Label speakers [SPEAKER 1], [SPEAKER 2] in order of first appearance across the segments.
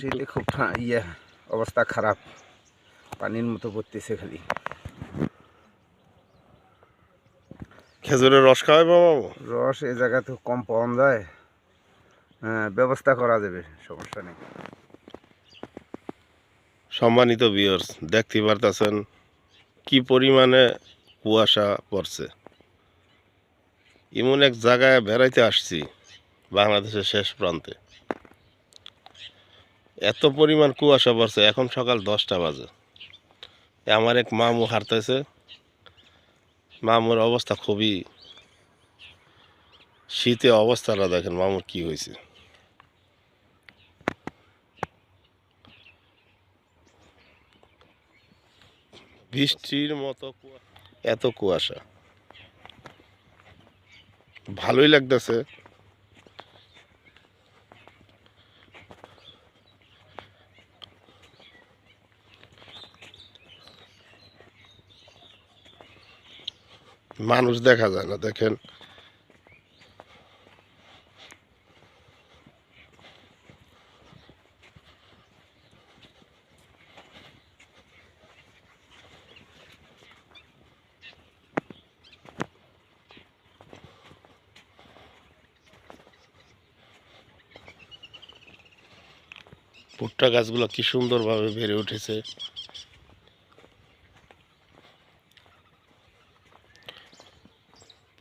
[SPEAKER 1] শীতে খুব অবস্থা খারাপ, পানির মতো পড়তেছে খালি।
[SPEAKER 2] খেজুরের রস খাওয়াবো মামু?
[SPEAKER 1] রস এই জায়গা তো কম পাওয়া যায়, হ্যাঁ ব্যবস্থা করা যাবে, সমস্যা নেই।
[SPEAKER 2] সম্মানিত ভিউয়ার্স, দেখতে পারতেছেন কি পরিমাণে কুয়াশা পড়ছে। এমন এক জায়গায় বেড়াইতে আসছি, বাংলাদেশের শেষ প্রান্তে। এত পরিমাণ কুয়াশা পড়ছে, এখন সকাল 10টা বাজে। আমার এক মামু হাঁটতেছে, মামুর অবস্থা খুবই, শীতে অবস্থাটা দেখেন মামুর কি হয়েছে। বৃষ্টির মতো এত কুয়াশা, ভালোই লাগতেছে। মানুষ দেখা যায় না, দেখেন। ভুট্টা গাছগুলো কি সুন্দরভাবে বেড়ে উঠেছে।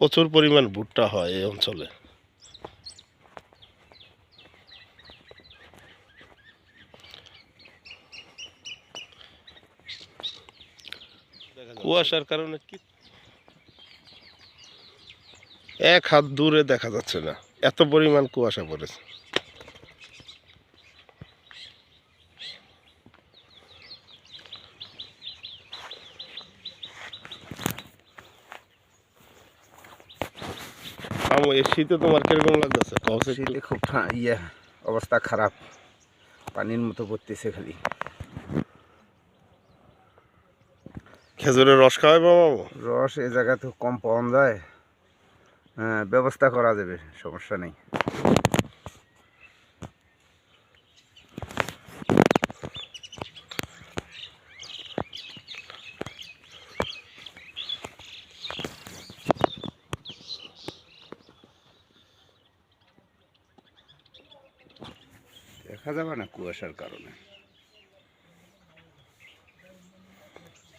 [SPEAKER 2] প্রচুর পরিমাণ ভুট্টা হয় এই অঞ্চলে। কুয়াশার কারণে কি এক হাত দূরে দেখা যাচ্ছে না, এত পরিমাণ কুয়াশা পড়েছে। এই শীতে তোমার কিরকম লাগতেছে?
[SPEAKER 1] শীতে খুব অবস্থা খারাপ, পানির মতো পড়তেছে খালি।
[SPEAKER 2] খেজুরের রস খাওয়াবো মামু?
[SPEAKER 1] রস এই জায়গা তো কম পাওয়া যায়, হ্যাঁ ব্যবস্থা করা যাবে, সমস্যা নেই। দেখা যাবে না কুয়াশার কারণে।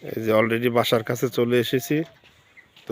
[SPEAKER 2] এই যে অলরেডি বাসার কাছে চলে এসেছি, তো